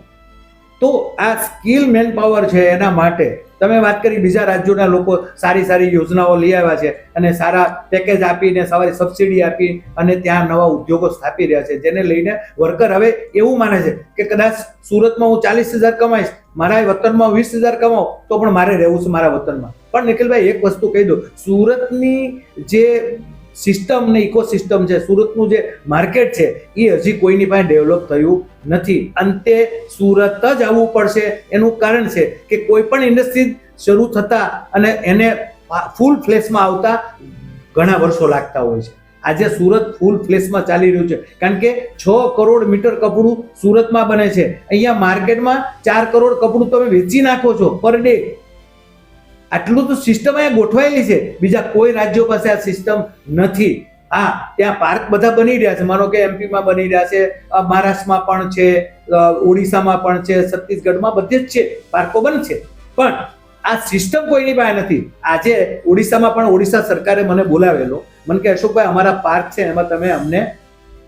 તો આ સ્કિલ મેન પાવર છે, એના માટે તમે વાત કરી બીજા રાજ્યોના લોકો સારી યોજનાઓ લઈ આવ્યા છે અને સારા પેકેજ આપીને, સારી સબસિડી આપી અને ત્યાં નવા ઉદ્યોગો સ્થાપી રહ્યા છે, જેને લઈને વર્કર હવે એવું માને છે કે કદાચ સુરતમાં હું 40,000 કમાઈશ, મારા વતનમાં 20,000 કમાઉં તો પણ મારે રહેવું છે મારા વતનમાં. પણ નિખિલભાઈ, એક વસ્તુ કહી દો, સુરતની જે સિસ્ટમ ને ઇકોસિસ્ટમ છે, સુરતનું જે માર્કેટ છે, એ હજી કોઈની પાસે ડેવલપ થયું નથી. અંતે સુરત જ આવવું પડશે. એનું કારણ છે કે કોઈ પણ ઇન્ડસ્ટ્રી શરૂ થતા અને એને ફૂલ ફ્લેશમાં આવતા ઘણા વર્ષો લાગતા હોય છે. આજે સુરત ફૂલ ફ્લેશમાં ચાલી રહ્યું છે, કારણ કે 6 કરોડ મીટર કપડું સુરતમાં બને છે. અહીંયા માર્કેટમાં 4 કરોડ કપડું તમે વેચી નાખો છો પર ડે. આટલું તો સિસ્ટમ અહીંયા ગોઠવાયેલી છે, બીજા કોઈ રાજ્યો પાસે આ સિસ્ટમ નથી. હા, ત્યાં પાર્ક બધા બની રહ્યા છે, માનો કે MP માં બની રહ્યા છે, મહારાષ્ટ્રમાં પણ છે, ઓડિશામાં પણ છે, છત્તીસગઢમાં બધે જ છે, પાર્કો બનશે, પણ આ સિસ્ટમ કોઈની પાસે નથી. આજે ઓડિશામાં પણ ઓડિશા સરકારે મને બોલાવેલો, મને કે અશોકભાઈ, અમારા પાર્ક છે, એમાં તમે અમને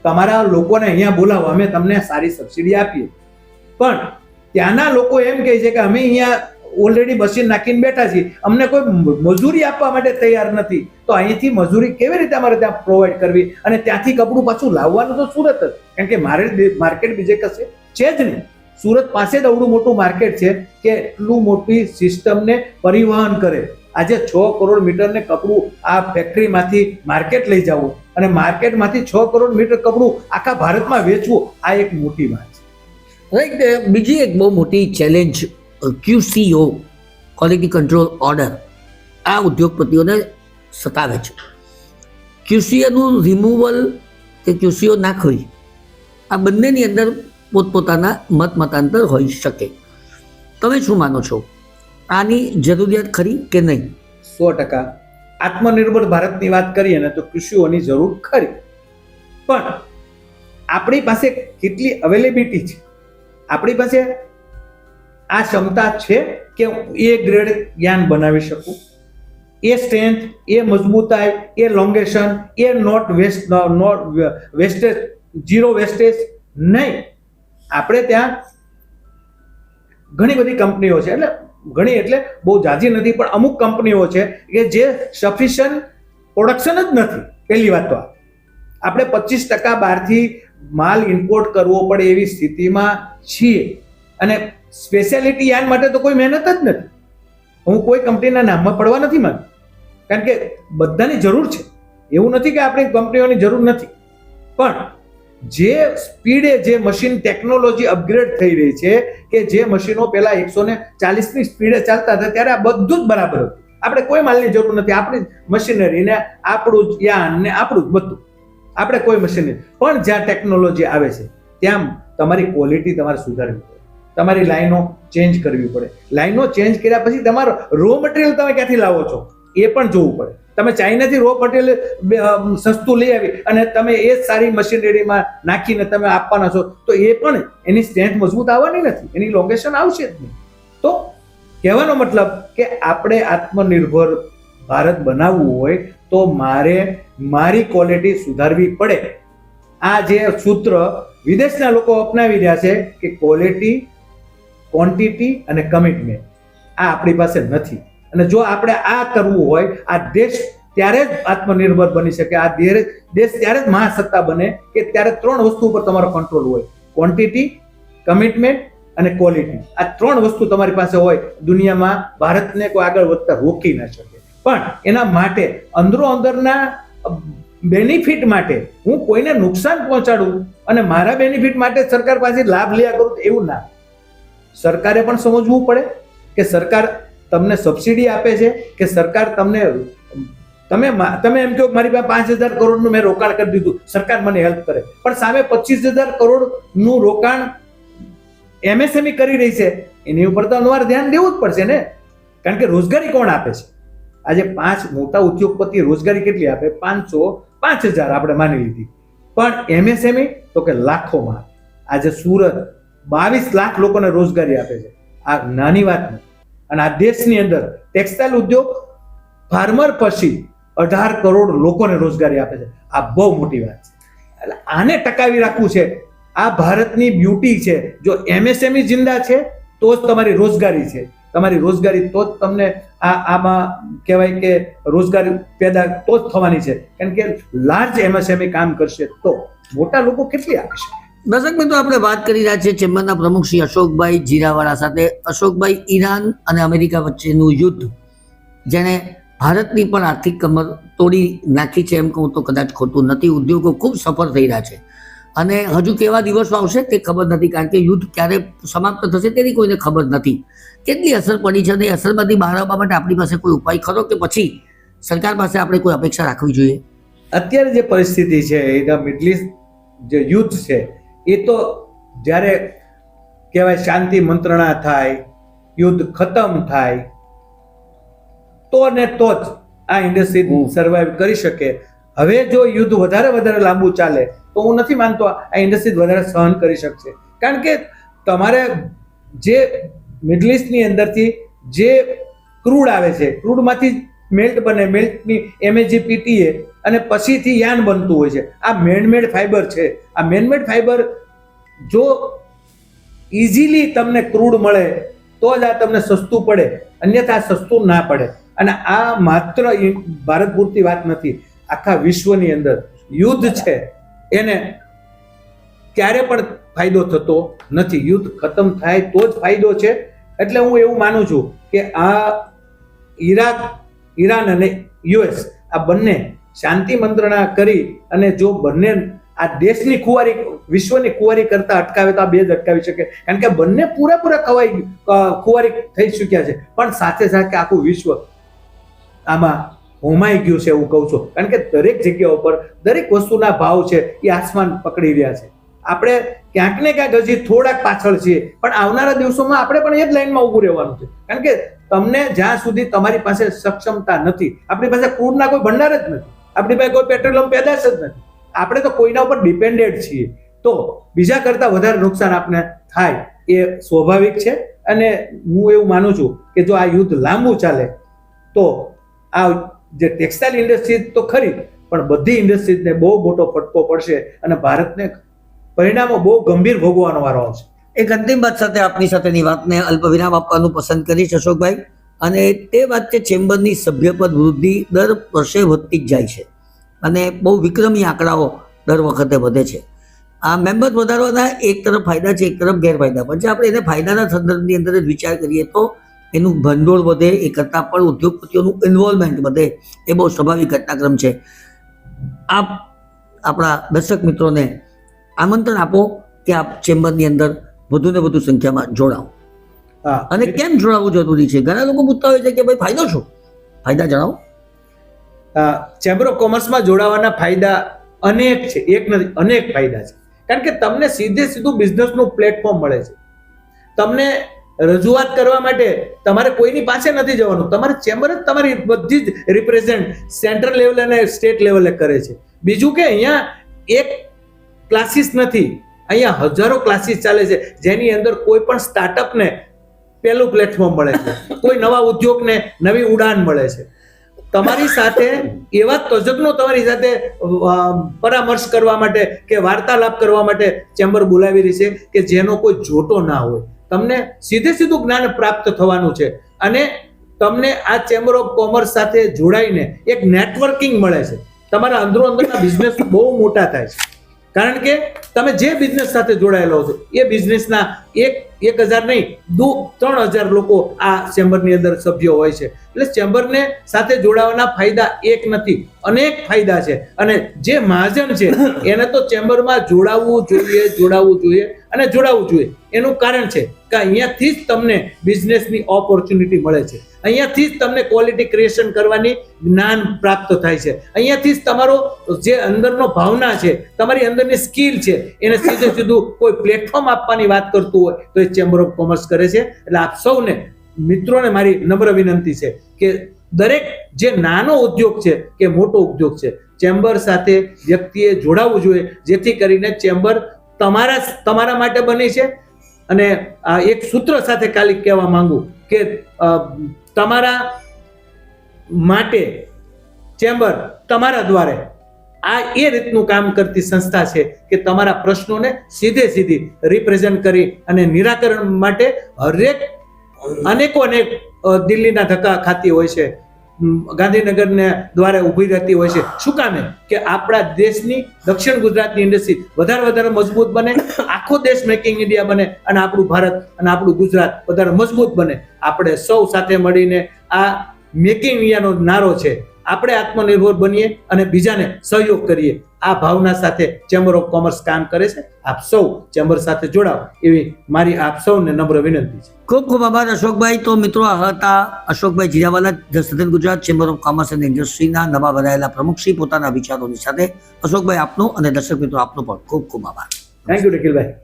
તમારા લોકોને અહીંયા બોલાવો, અમે તમને સારી સબસિડી આપીએ. પણ ત્યાંના લોકો એમ કહે છે કે અમે અહીંયા ઓલરેડી મશીન નાખીને બેઠા છીએ, અમને કોઈ મજૂરી આપવા માટે તૈયાર નથી. તો અહીંથી મજૂરી કેવી રીતે અમારે ત્યાં પ્રોવાઈડ કરવી, અને ત્યાંથી કપડું પાછું લાવવાનું તો સુરત જ, કારણ કે માર્કેટ બીજે કશે છે જ નહીં. સુરત પાસે જ આવડું મોટું માર્કેટ છે કે એટલું મોટી સિસ્ટમને પરિવહન કરે. આજે 6 કરોડ મીટરને કપડું આ ફેક્ટરીમાંથી માર્કેટ લઈ જવું અને માર્કેટમાંથી 6 કરોડ મીટર કપડું આખા ભારતમાં વેચવું, આ એક મોટી વાત છે. રાઈટ. બીજી એક બહુ મોટી challenge QCO, quality control order, આ ઉદ્યોગપતિઓને સતાવે છે. QCOનું રિમૂવલ કે QCO નાખવી, આ બંનેની અંદર પોતપોતાના મતાંતર હોઈ શકે. તમે શું માનો છો, આની જરૂરિયાત ખરી કે નહીં? 100% આત્મનિર્ભર ભારતની વાત કરીએ ને તો QCOની જરૂર ખરી, પણ આપણી પાસે કેટલી અવેલેબિલિટી છે? આપણી પાસે આ ક્ષમતા છે કે એ ગ્રેડ જ્ઞાન બનાવી શકું, એ સ્ટ્રેન્થ, એ મજબૂતાઈ, એ લોંગેશન, એ નોટ વેસ્ટેજ, ઝીરો વેસ્ટેજ નહીં. આપણે ત્યાં ઘણી બધી કંપનીઓ છે, એટલે ઘણી એટલે બહુ જાજી નથી, પણ અમુક કંપનીઓ છે કે જે સફિશિયન્ટ પ્રોડક્શન જ નથી. પહેલી વાત તો આપણે 25% બહારથી માલ ઇમ્પોર્ટ કરવો પડે એવી સ્થિતિમાં છીએ, અને સ્પેશિયાલિટી યાન માટે તો કોઈ મહેનત જ નથી. હું કોઈ કંપનીના નામમાં પડવા નથી માંગતો, કારણ કે બધાની જરૂર છે, એવું નથી કે આપણી કંપનીઓની જરૂર નથી, પણ જે સ્પીડે જે મશીન ટેકનોલોજી અપગ્રેડ થઈ રહી છે, કે જે મશીનો પહેલા 140ની સ્પીડે ચાલતા હતા ત્યારે આ બધું જ બરાબર હતું, આપણે કોઈ માલની જરૂર નથી, આપણી મશીનરી ને આપણું જ યાન ને આપણું જ બધું, આપણે કોઈ મશીનરી. પણ જ્યાં ટેકનોલોજી આવે છે ત્યાં તમારી ક્વોલિટી તમારે સુધારવી પડે, તમારી લાઈનો ચેન્જ કરવી પડે. લાઈનો ચેન્જ કર્યા પછી તમારો રો મટીરિયલ તમે ક્યાંથી લાવો છો એ પણ જોવું પડે. તમે ચાઇનાથી રો મટીરિયલ સસ્તું લઈ આવી અને તમે એ જ સારી મશીનરીમાં નાખીને તમે આપવાના છો તો એ પણ એની સ્ટ્રેન્થ મજબૂત આવવાની નથી, એની લોકેશન આવશે જ નહીં. તો કહેવાનો મતલબ કે આપણે આત્મનિર્ભર ભારત બનાવવું હોય તો મારે મારી ક્વોલિટી સુધારવી પડે. આ જે સૂત્ર વિદેશના લોકો અપનાવી રહ્યા છે કે ક્વોલિટી, ક્વોન્ટિટી અને કમિટમેન્ટ, આ આપણી પાસે નથી. અને જો આપણે આ કરવું હોય, આ દેશ ત્યારે જ આત્મનિર્ભર બની શકે, આ દેશ ત્યારે જ મહાસત્તા બને કે ત્યારે 3 વસ્તુ ઉપર તમારો કંટ્રોલ હોય: ક્વોન્ટિટી, કમિટમેન્ટ અને ક્વોલિટી. આ 3 વસ્તુ તમારી પાસે હોય, દુનિયામાં ભારતને કોઈ આગળ વધતા રોકી ના શકે. પણ એના માટે અંદરો અંદરના બેનિફિટ માટે હું કોઈને નુકસાન પહોંચાડું અને મારા બેનિફિટ માટે સરકાર પાસે લાભ લ્યા કરું તો એવું ના. સરકારે પણ સમજવું પડે કે સરકાર તમને સબસિડી આપે છે કે સરકાર તમને તમે એમ કહો મારી પાસે 5,000 કરોડનું મેં રોકાણ કરી દીધું, સરકાર મને હેલ્પ કરે, પણ સામે 25,000 કરોડનું રોકાણ MSME કરી રહી છે, એની ઉપર તો તમારે ધ્યાન દેવું જ પડશે ને. કારણ કે રોજગારી કોણ આપે છે? આજે 5 મોટા ઉદ્યોગપતિ રોજગારી કેટલી આપે? 5,000 આપણે માની લીધી. પણ MSME તો કે લાખોમાં. આજે સુરત 22 લાખ લોકોને રોજગારી આપે છે. આ નાની વાત નથી. અને આ દેશની અંદર ટેક્સટાઇલ ઉદ્યોગ ફાર્મર પછી 18 કરોડ લોકોને રોજગારી આપે છે. આ બહુ મોટી વાત છે. એટલે આને ટકાવી રાખવું છે. આ ભારતની બ્યુટી છે. જો MSME જિંદા છે તો જ તમારી રોજગારી છે. તમારી રોજગારી તો જ તમને આમાં કહેવાય કે રોજગારી પેદા તો જ થવાની છે. કારણ કે લાર્જ MSME કામ કરશે તો મોટા લોકો કેટલી આપી શકે. દર્શક મિત્રો, આપણે વાત કરી રહ્યા છીએ ચેમ્બરના પ્રમુખ શ્રી અશોકભાઈ જીરાવાળા સાથે. અશોકભાઈ, ઈરાન અને અમેરિકા વચ્ચેનું યુદ્ધ જેણે ભારતની પણ આર્થિક કમર તોડી નાખી છે એમ કહું તો કદાચ ખોટું નથી. ઉદ્યોગો ખૂબ સફળ થઈ રહ્યા છે અને હજુ કેવા દિવસો આવશે તે ખબર નથી, કારણ કે યુદ્ધ ક્યારે સમાપ્ત થશે તેની કોઈને ખબર નથી. કેટલી અસર પડી છે અને અસરમાંથી બહાર આવવા માટે આપણી પાસે કોઈ ઉપાય ખરો કે પછી સરકાર પાસે આપણે કોઈ અપેક્ષા રાખવી જોઈએ? અત્યારે જે પરિસ્થિતિ છે એ મિડલ ઇસ્ટ જે યુદ્ધ છે એ તો જ્યારે કહેવાય શાંતિ મંત્રણા થાય, યુદ્ધ ખતમ થાય તો ને તો જ આ ઇન્ડસ્ટ્રી સર્વાઈવ કરી શકે. હવે જો યુદ્ધ વધારે લાંબુ ચાલે તો હું નથી માનતો આ ઇન્ડસ્ટ્રી વધારે સહન કરી શકશે. કારણ કે તમારે જે મિડલ ઇસ્ટની અંદરથી જે ક્રૂડ આવે છે, ક્રૂડમાંથી મેલ્ટ બને, મેલ્ટની MAGPTA અને પછીથી યાન બનતું હોય છે. આ મેનમેડ ફાઈબર છે. આ મેનમેડ ફાઈબર જો ઇઝીલી તમને ક્રૂડ મળે તો જ આ તમને સસ્તું પડે, અન્યથા સસ્તું ના પડે. અને આ માત્ર ભારત પૂરતી વાત નથી, આખા વિશ્વની અંદર યુદ્ધ છે એને ક્યારે પણ ફાયદો થતો નથી. યુદ્ધ ખતમ થાય તો જ ફાયદો છે. એટલે હું એવું માનું છું કે આ ઈરાન અને US આ બંને શાંતિ મંત્રણા કરી અને જો બંને આ દેશની ખુવારી, વિશ્વની ખુવારી કરતા અટકાવે તો આ બે જ અટકાવી શકે. કારણ કે બંને પૂરેપૂરા ખુવારી થઈ ચૂક્યા છે. પણ સાથે સાથે આખું વિશ્વ આમાં હોમાઈ ગયું છે એવું કહું છું. કારણ કે દરેક જગ્યા ઉપર દરેક વસ્તુના ભાવ છે એ આસમાન પકડી રહ્યા છે. આપણે ક્યાંક ને ક્યાંક હજી થોડાક પાછળ છીએ, પણ આવનારા દિવસોમાં આપણે પણ એ જ લાઈનમાં ઊભું રહેવાનું છે. કારણ કે તમને જ્યાં સુધી તમારી પાસે સક્ષમતા નથી, આપણી પાસે ક્રૂડના કોઈ ભંડાર જ નથી, આપણી પાસે કોઈ પેટ્રોલિયમ પેદાશ જ નથી, આપણે તો કોઈના ઉપર ડિપેન્ડેડ છીએ, તો બીજા કરતા વધારે નુકસાન આપણે થાય એ સ્વાભાવિક છે. અને હું એવું માનું છું કે જો આ યુદ્ધ લાંબુ ચાલે તો આ જે ટેક્સટાઇલ ઇન્ડસ્ટ્રી તો ખરી, પણ બધી ઇન્ડસ્ટ્રીઝને બહુ મોટો ફટકો પડશે અને ભારતને પરિણામો બહુ ગંભીર ભોગવવાનો વારો આવશે. એક અંતિમ વાત સાથે આપની સાથેની વાતને અલ્પ વિરામ આપવાનું પસંદ કરીશ અશોકભાઈ, અને તે વાત છે ચેમ્બરની સભ્યપદ વૃદ્ધિ દર વર્ષે વધતી જ જાય છે અને બહુ વિક્રમી આંકડાઓ દર વખતે વધે છે. આ મેમ્બર વધારવાના એક તરફ ફાયદા છે, એક તરફ ગેરફાયદા પણ છે. આપણે એને ફાયદાના સંદર્ભની અંદર જ વિચાર કરીએ તો એનું ભંડોળ વધે, એ કરતાં પણ ઉદ્યોગપતિઓનું ઇન્વોલ્વમેન્ટ વધે, એ બહુ સ્વાભાવિક ઘટનાક્રમ છે. આપ આપણા દર્શક મિત્રોને આમંત્રણ આપો કે આપ ચેમ્બરની અંદર વધુ ને વધુ સંખ્યામાં જોડાઓ. અને કેમ જોડાવવું જરૂરી છે? ઘણા લોકો પૂછતા હોય છે કે ભાઈ ફાયદો શું? ફાયદા જણાવો. ચેમ્બર ઓફ કોમર્સમાં જોડાવાના ફાયદા અનેક છે, એક નથી અનેક ફાયદા છે. કારણ કે તમને સીધું બિઝનેસનું પ્લેટફોર્મ મળે છે. તમને રજૂઆત કરવા માટે તમારે કોઈની પાસે નથી જવાનું, તમારે ચેમ્બર જ તમારી બધી જ રિપ્રેઝેન્ટ સેન્ટ્રલ લેવલ અને સ્ટેટ લેવલે કરે છે. બીજું કે અહીંયા એક ક્લાસીસ નથી, અહીંયા હજારો ક્લાસીસ ચાલે છે, જેની અંદર કોઈ પણ સ્ટાર્ટઅપને પહેલું પ્લેટફોર્મ મળે છે, કોઈ નવા ઉદ્યોગને નવી ઉડાન મળે છે. તમારી સાથે એવા તજજ્ઞો તમારી સાથે પરામર્શ કરવા માટે કે વાર્તાલાપ કરવા માટે ચેમ્બર બોલાવી રહી છે કે જેનો કોઈ જોટો ના હોય. તમને સીધું જ્ઞાન પ્રાપ્ત થવાનું છે અને તમને આ ચેમ્બર ઓફ કોમર્સ સાથે જોડાઈને એક નેટવર્કિંગ મળે છે. તમારા અંદરના બિઝનેસ બહુ મોટા થાય છે, કારણ કે તમે જે બિઝનેસ સાથે જોડાયેલો છો એ બિઝનેસના 1,000 નહીં 3,000 લોકો આ ચેમ્બરની અંદર સભ્યો હોય છે. એટલે ચેમ્બરને સાથે જોડાવાના ફાયદા એક નથી, અનેક ફાયદા છે. અને જે મહાજન છે એને તો ચેમ્બરમાં જોડાવવું જોઈએ. એનું કારણ છે કે અહીંયાથી જ તમને બિઝનેસની ઓપોર્ચ્યુનિટી મળે છે, અહીંયાથી જ તમને ક્વોલિટી ક્રિએશન કરવાની જ્ઞાન પ્રાપ્ત થાય છે, અહીંયાથી જ તમારો જે અંદરનો ભાવના છે, તમારી અંદરની સ્કિલ છે, એને સીધું કોઈ પ્લેટફોર્મ આપવાની વાત કરતું હોય તો એ ચેમ્બર ઓફ કોમર્સ કરે છે. એટલે આપ સૌને મિત્રોને મારી નમ્ર વિનંતી છે કે દરેક જે નાનો ઉદ્યોગ છે કે મોટો ઉદ્યોગ છે, ચેમ્બર સાથે વ્યક્તિએ જોડાવવું જોઈએ, જેથી કરીને ચેમ્બર તમારા માટે બની છે. અને આ એક સૂત્ર સાથે ખાલી કહેવા માંગુ કે તમારા માટે ચેમ્બર તમારા દ્વારે આ એ રીતનું કામ કરતી સંસ્થા છે કે તમારા પ્રશ્નોને સીધી રિપ્રેઝન્ટ કરી અને નિરાકરણ માટે અનેક દિલ્હીના ધક્કા ખાતી હોય છે, ગાંધીનગરને દ્વારા ઊભી રહેતી હોય છે. શું કામે કે આપણા દેશની દક્ષિણ ગુજરાતની ઇન્ડસ્ટ્રી વધારે મજબૂત બને, આખો દેશ મેકિંગ ઇન્ડિયા બને અને આપણું ભારત અને આપણું ગુજરાત વધારે મજબૂત બને. આપણે સૌ સાથે મળીને આ મેકિંગ ઇન્ડિયાનો નારો છે, આપણે આત્મનિર્ભર બનીએ અને બીજાને સહયોગ કરીએ. આ ભાવના સાથે ચેમ્બર ઓફ કોમર્સ કામ કરે છે. આપ સૌ ચેમ્બર સાથે જોડાઓ એવી મારી આપ સૌને નમ્ર વિનંતી છે. ખૂબ ખૂબ આભાર અશોકભાઈ. તો મિત્રો આ હતા અશોકભાઈ Jirawala, the southern Gujarat chamber of commerce and ઇન્ડસ્ટ્રીના નવા બનાયેલા પ્રમુખશ્રી, પોતાના વિચારોની સાથે. અશોકભાઈ આપનો અને દર્શક મિત્રો આપનો પણ ખૂબ ખૂબ આભાર. Thank you નિખિલભાઈ.